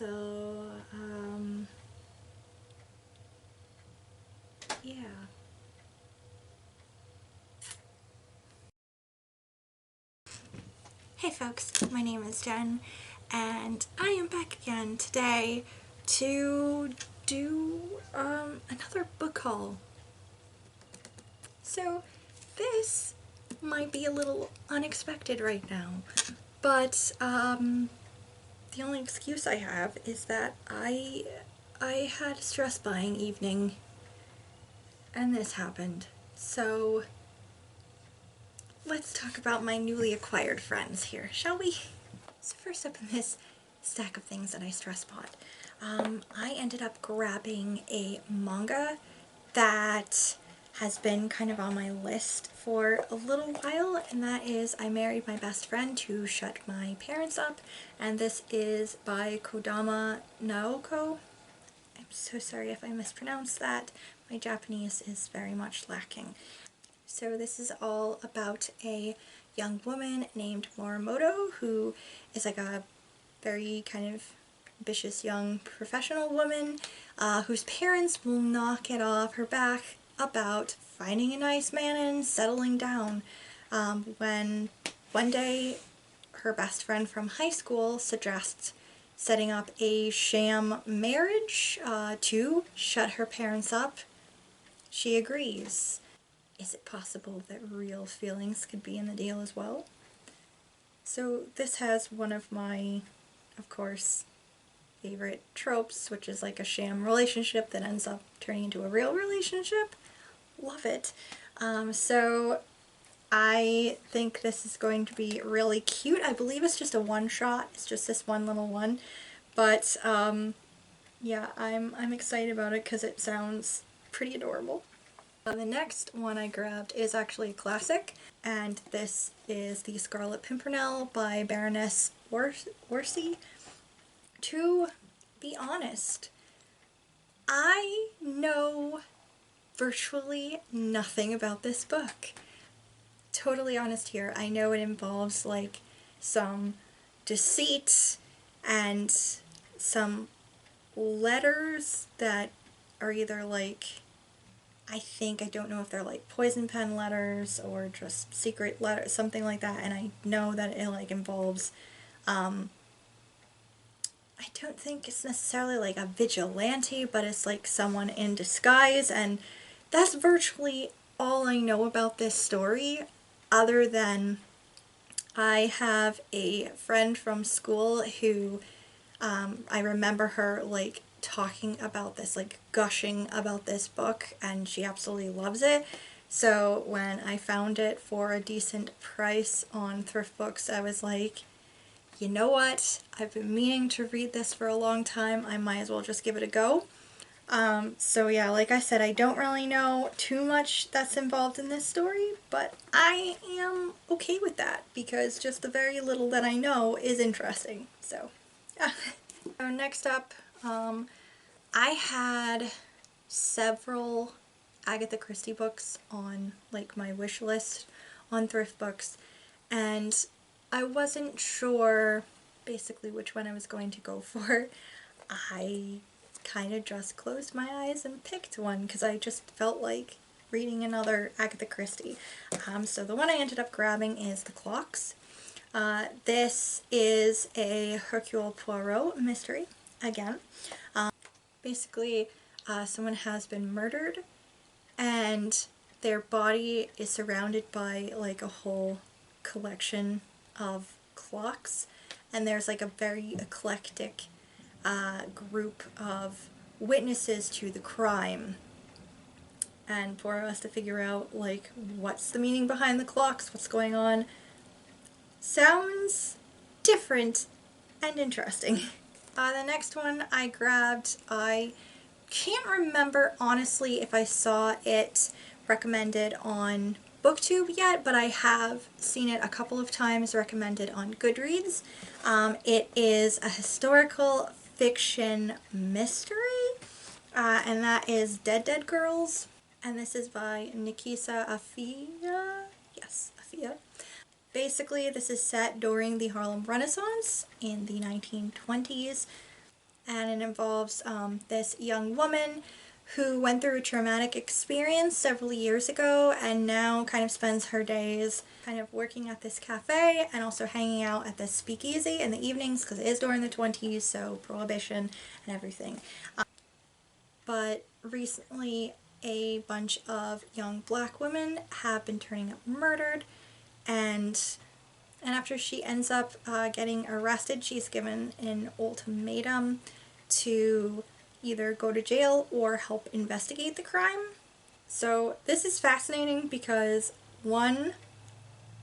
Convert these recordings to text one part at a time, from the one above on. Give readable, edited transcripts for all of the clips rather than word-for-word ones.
So, yeah. Hey folks, my name is Jen, and I am back again today to do another book haul. So this might be a little unexpected right now, but the only excuse I have is that I had a stress buying evening and this happened. So let's talk about my newly acquired friends here, shall we? So first up in this stack of things that I stress bought, I ended up grabbing a manga that has been kind of on my list for a little while, and that is I Married My Best Friend to Shut My Parents Up, and this is by Kodama Naoko. I'm so sorry if I mispronounced that. My Japanese is very much lacking. So this is all about a young woman named Morimoto who is like a very kind of ambitious young professional woman whose parents will not get off her back about finding a nice man and settling down when one day her best friend from high school suggests setting up a sham marriage to shut her parents up. She agrees. Is it possible that real feelings could be in the deal as well? So this has one of my, of course, favorite tropes, which is like a sham relationship that ends up turning into a real relationship. Love it. So I think this is going to be really cute. I believe it's just a one-shot. It's just this one little one. But yeah, I'm excited about it because it sounds pretty adorable. The next one I grabbed is actually a classic, and this is the Scarlet Pimpernell by Baroness Horsey. To be honest, I know virtually nothing about this book. Totally honest here. I know it involves like some deceit and some letters that are either like, I don't know if they're like poison pen letters or just secret letters, something like that, and I know that it like involves, I don't think it's necessarily like a vigilante, but it's like someone in disguise, and that's virtually all I know about this story, other than I have a friend from school who, I remember her like talking about this, like gushing about this book, and she absolutely loves it. So when I found it for a decent price on thrift books, I was like, you know what, I've been meaning to read this for a long time, I might as well just give it a go. So yeah, like I said, I don't really know too much that's involved in this story, but I am okay with that because just the very little that I know is interesting. So yeah. So next up, I had several Agatha Christie books on like my wish list on thrift books, and I wasn't sure basically which one I was going to go for. I kind of just closed my eyes and picked one because I just felt like reading another Agatha Christie. So the one I ended up grabbing is The Clocks. This is a Hercule Poirot mystery, again. Basically, someone has been murdered and their body is surrounded by like a whole collection of clocks, and there's like a very eclectic group of witnesses to the crime, and Poirot has to figure out like what's the meaning behind the clocks, what's going on. Sounds different and interesting. The next one I grabbed, I can't remember honestly if I saw it recommended on BookTube yet, but I have seen it a couple of times recommended on Goodreads. It is a historical fiction mystery, and that is Dead Girls, and this is by Nikisa Afia. Yes, Afia. Basically, this is set during the Harlem Renaissance in the 1920s. and it involves this young woman who went through a traumatic experience several years ago and now kind of spends her days kind of working at this cafe and also hanging out at this speakeasy in the evenings because it is during the 20s, so prohibition and everything. But recently a bunch of young black women have been turning up murdered, and after she ends up getting arrested, she's given an ultimatum to either go to jail or help investigate the crime. So this is fascinating because, one,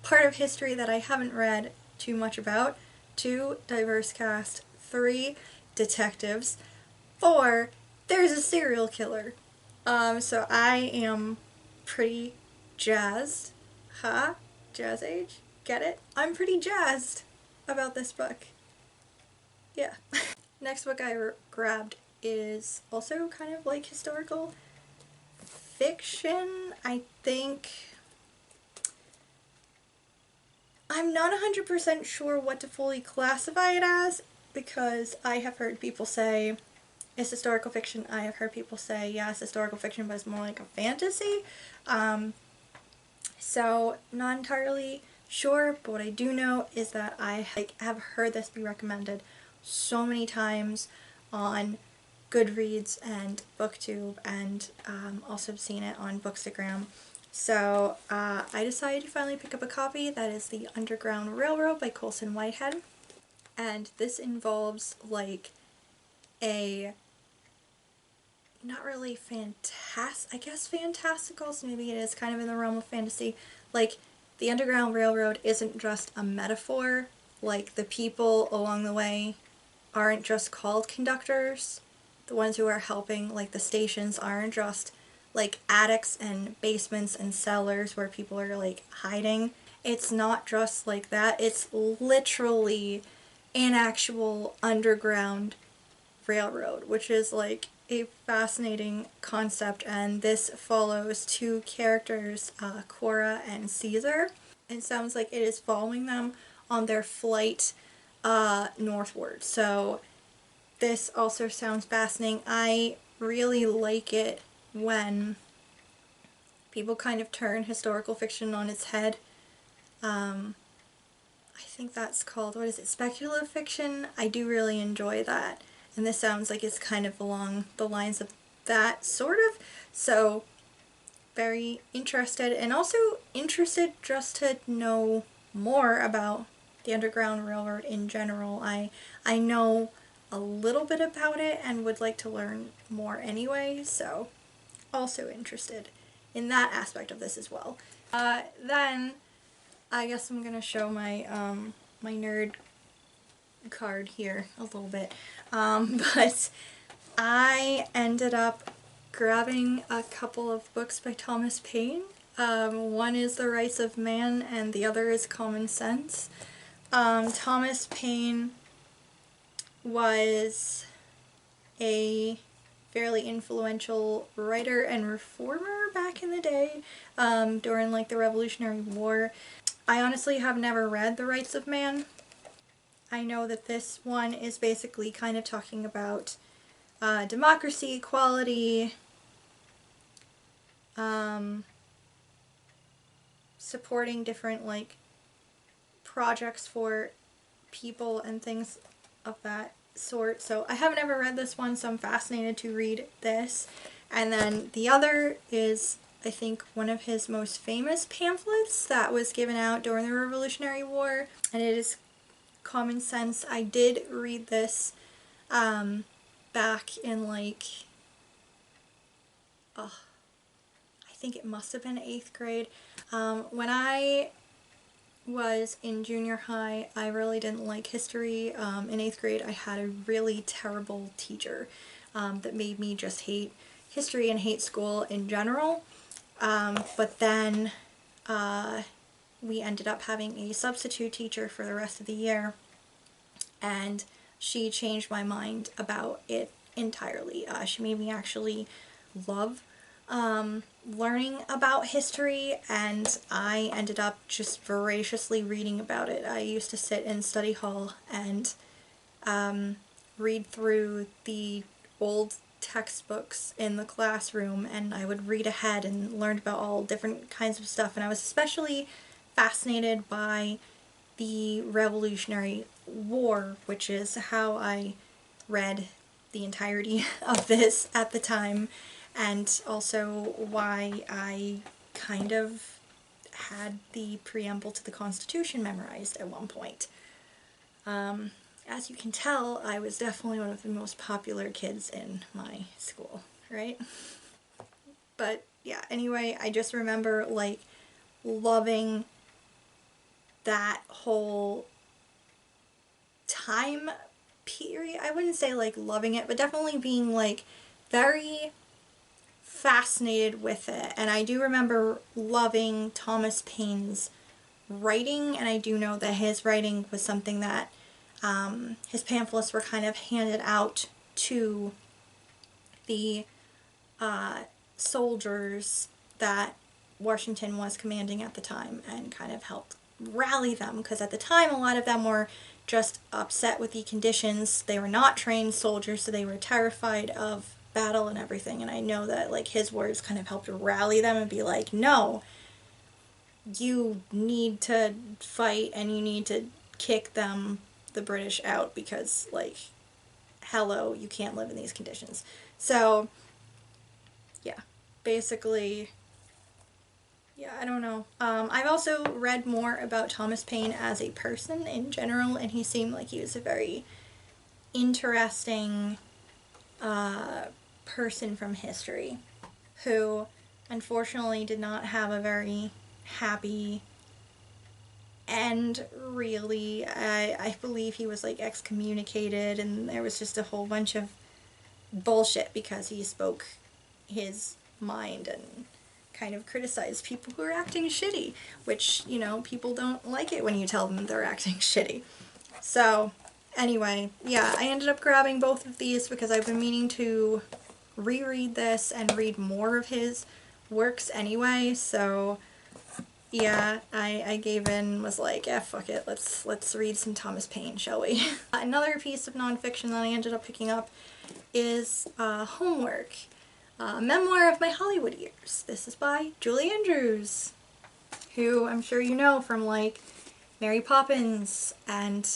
part of history that I haven't read too much about, two, diverse cast, three, detectives, four, there's a serial killer. So I am pretty jazzed. Huh? Jazz age? Get it? I'm pretty jazzed about this book. Yeah. Next book I grabbed is also kind of like historical fiction. I think I'm not 100% sure what to fully classify it as because I have heard people say it's historical fiction. I have heard people say, yeah, it's historical fiction, but it's more like a fantasy. So not entirely sure, but what I do know is that I have heard this be recommended so many times on Goodreads and BookTube, and also seen it on Bookstagram. So I decided to finally pick up a copy. That is The Underground Railroad by Colson Whitehead. And this involves like a, not really I guess fantastical, so maybe it is kind of in the realm of fantasy. Like, the Underground Railroad isn't just a metaphor. Like, the people along the way aren't just called conductors. The ones who are helping, like, the stations aren't just like attics and basements and cellars where people are like hiding. It's not just like that. It's literally an actual underground railroad, which is like a fascinating concept, and this follows two characters, Cora and Caesar. It sounds like it is following them on their flight northward. So this also sounds fascinating. I really like it when people kind of turn historical fiction on its head. I think that's called, what is it, speculative fiction? I do really enjoy that. And this sounds like it's kind of along the lines of that, sort of. So, very interested, and also interested just to know more about the Underground Railroad in general. I know a little bit about it and would like to learn more anyway, so also interested in that aspect of this as well. Then I guess I'm gonna show my my nerd card here a little bit, but I ended up grabbing a couple of books by Thomas Paine. One is The Rights of Man and the other is Common Sense. Thomas Paine was a fairly influential writer and reformer back in the day, during like the Revolutionary War. I honestly have never read The Rights of Man. I know that this one is basically kind of talking about democracy, equality, supporting different like projects for people and things of that sort. So I have never read this one, so I'm fascinated to read this. And then the other is, I think, one of his most famous pamphlets that was given out during the Revolutionary War, and it is Common Sense. I did read this back in like, I think it must have been 8th grade. When I was in junior high, I really didn't like history. In 8th grade, I had a really terrible teacher that made me just hate history and hate school in general. But then we ended up having a substitute teacher for the rest of the year, and she changed my mind about it entirely. She made me actually love learning about history, and I ended up just voraciously reading about it. I used to sit in study hall and read through the old textbooks in the classroom, and I would read ahead and learn about all different kinds of stuff. And I was especially fascinated by the Revolutionary War, which is how I read the entirety of this at the time, and also why I kind of had the preamble to the Constitution memorized at one point. As you can tell, I was definitely one of the most popular kids in my school, right? But yeah, anyway, I just remember like loving that whole time period. I wouldn't say like loving it, but definitely being like very fascinated with it. And I do remember loving Thomas Paine's writing, and I do know that his writing was something that his pamphlets were kind of handed out to the soldiers that Washington was commanding at the time, and kind of helped rally them, because at the time a lot of them were just upset with the conditions. They were not trained soldiers, so they were terrified of battle and everything, and I know that like his words kind of helped rally them and be like, no, you need to fight and you need to kick them, the British, out, because like, hello, you can't live in these conditions. So yeah, basically, yeah, I don't know. I've also read more about Thomas Paine as a person in general, and he seemed like he was a very interesting person from history who unfortunately did not have a very happy end, really. I believe he was like excommunicated, and there was just a whole bunch of bullshit because he spoke his mind and kind of criticized people who are acting shitty, which, you know, people don't like it when you tell them they're acting shitty. So anyway, yeah, I ended up grabbing both of these because I've been meaning to reread this and read more of his works anyway, so yeah, I gave in, was like, yeah, fuck it, let's read some Thomas Paine, shall we? Another piece of nonfiction that I ended up picking up is Homework, a memoir of my Hollywood years. This is by Julie Andrews, who I'm sure you know from like Mary Poppins and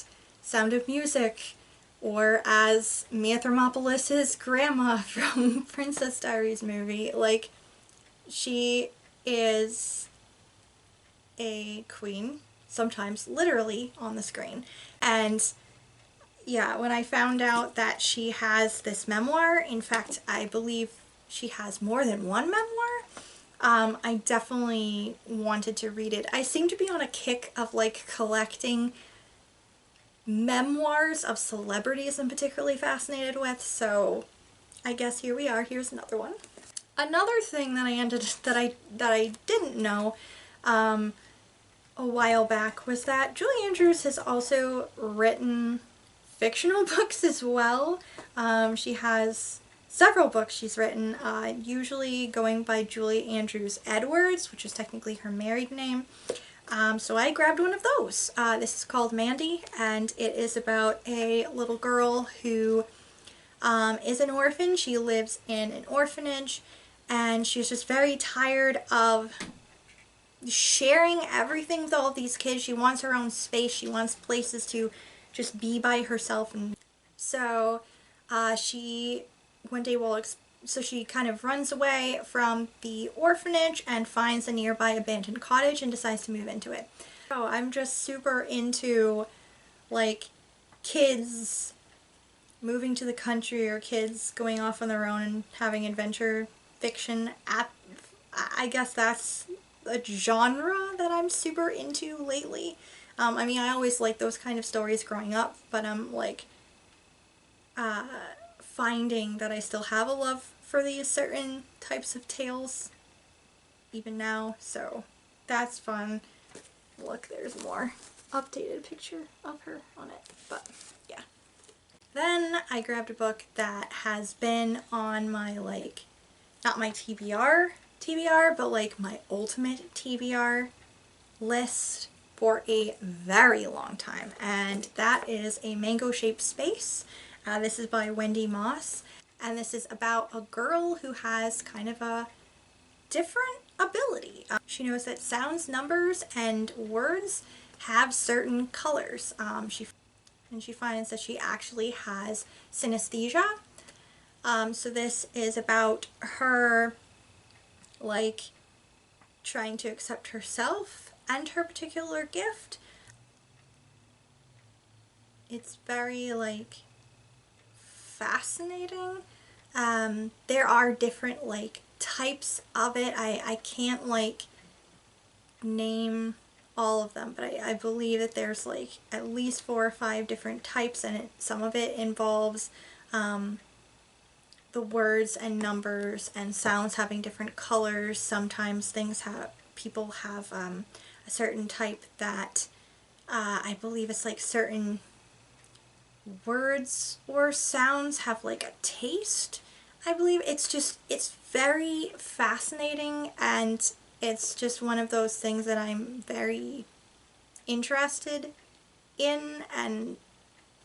Sound of Music, or as Mia Thermopolis' grandma from Princess Diaries movie. Like, she is a queen, sometimes literally on the screen. And yeah, when I found out that she has this memoir, in fact, I believe she has more than one memoir, I definitely wanted to read it. I seem to be on a kick of like collecting memoirs of celebrities I'm particularly fascinated with, so I guess here we are. Here's another one. Another thing that I didn't know a while back was that Julie Andrews has also written fictional books as well. She has several books she's written, usually going by Julie Andrews Edwards, which is technically her married name. So I grabbed one of those. This is called Mandy, and it is about a little girl who is an orphan. She lives in an orphanage, and she's just very tired of sharing everything with all of these kids. She wants her own space. She wants places to just be by herself. And so she one day so she kind of runs away from the orphanage and finds a nearby abandoned cottage and decides to move into it. So I'm just super into like kids moving to the country, or kids going off on their own and having adventure fiction. I guess that's a genre that I'm super into lately. I mean, I always liked those kind of stories growing up, but I'm like finding that I still have a love for these certain types of tales even now, so that's fun. Look, there's more updated picture of her on it, but yeah. Then I grabbed a book that has been on my, like, not my TBR, but like my ultimate TBR list for a very long time, and that is A Mango Shaped Space. This is by Wendy Moss, and this is about a girl who has kind of a different ability. She knows that sounds, numbers, and words have certain colors. She finds that she actually has synesthesia. So this is about her, like, trying to accept herself and her particular gift. It's very, like, fascinating. There are different, like, types of it. I can't, like, name all of them, but I believe that there's, like, at least 4 or 5 different types, and some of it involves the words and numbers and sounds having different colors. Sometimes people have a certain type that I believe it's like certain words or sounds have like a taste. I believe it's very fascinating, and it's just one of those things that I'm very interested in and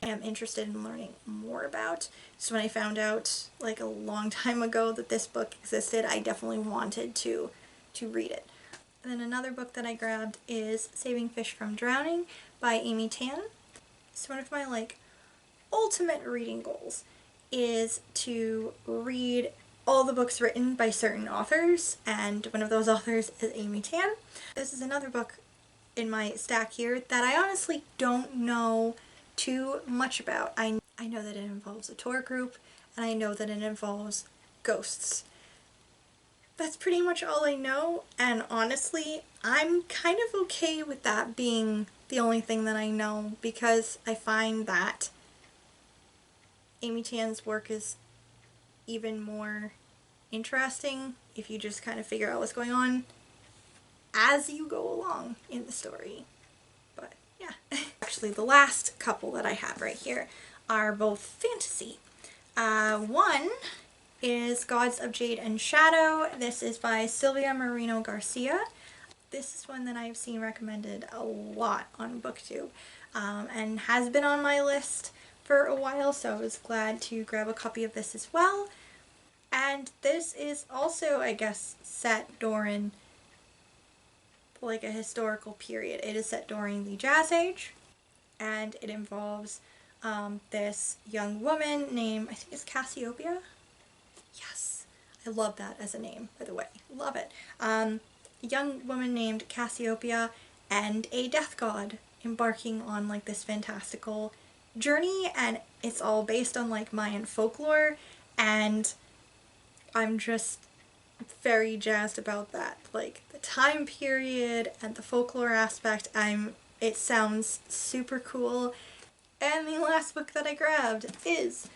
am interested in learning more about. So when I found out like a long time ago that this book existed, I definitely wanted to read it. And then another book that I grabbed is Saving Fish from Drowning by Amy Tan. So one of my like ultimate reading goals is to read all the books written by certain authors, and one of those authors is Amy Tan. This is another book in my stack here that I honestly don't know too much about. I know that it involves a tour group, and I know that it involves ghosts. That's pretty much all I know, and honestly, I'm kind of okay with that being the only thing that I know, because I find that Amy Tan's work is even more interesting if you just kind of figure out what's going on as you go along in the story. But yeah. Actually, the last couple that I have right here are both fantasy. One is Gods of Jade and Shadow. This is by Silvia Moreno Garcia. This is one that I've seen recommended a lot on BookTube, and has been on my list for a while, so I was glad to grab a copy of this as well. And this is also, I guess, set during like a historical period. It is set during the Jazz Age, and it involves this young woman named, I think it's Cassiopeia? Yes, I love that as a name, by the way. Love it. A young woman named Cassiopeia and a death god embarking on like this fantastical journey, and it's all based on like Mayan folklore, and I'm just very jazzed about that. Like the time period and the folklore aspect, it sounds super cool. And the last book that I grabbed is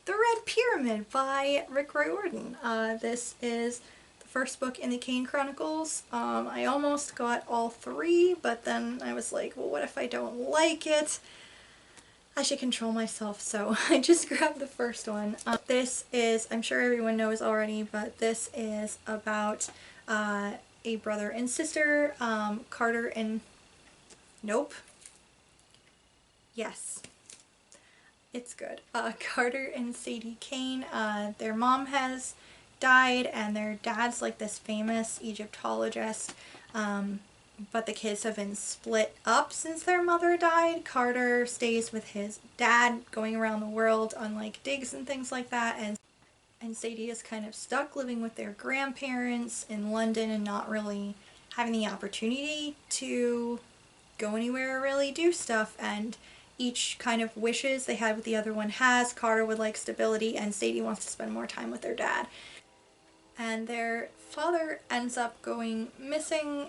The Red Pyramid by Riordan. This is the first book in the Kane Chronicles. I almost got all 3, but then I was like, well, what if I don't like it? I should control myself, so I just grabbed the first one. This is, I'm sure everyone knows already, but this is about a brother and sister, Carter and... Nope. Yes. It's good. Carter and Sadie Kane. Their mom has died, and their dad's like this famous Egyptologist. But the kids have been split up since their mother died. Carter stays with his dad, going around the world on like digs and things like that, and Sadie is kind of stuck living with their grandparents in London and not really having the opportunity to go anywhere or really do stuff, and each kind of wishes they had what the other one has. Carter would like stability, and Sadie wants to spend more time with their dad. And their father ends up going missing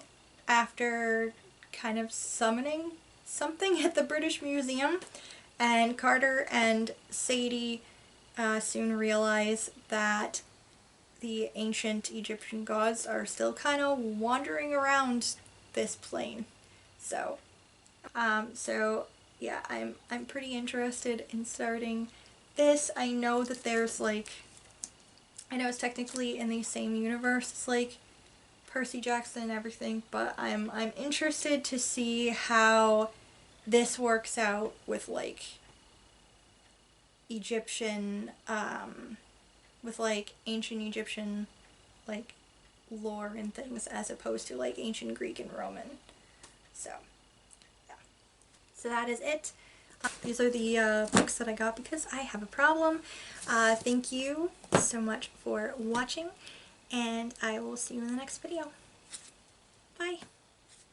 after kind of summoning something at the British Museum, and Carter and Sadie soon realize that the ancient Egyptian gods are still kind of wandering around this plane. So yeah, I'm pretty interested in starting this. I know that there's like, I know it's technically in the same universe as like Percy Jackson and everything, but I'm interested to see how this works out with like Egyptian, with like ancient Egyptian like lore and things as opposed to like ancient Greek and Roman. So yeah, so that is it. These are the books that I got because I have a problem. Thank you so much for watching, and I will see you in the next video. Bye.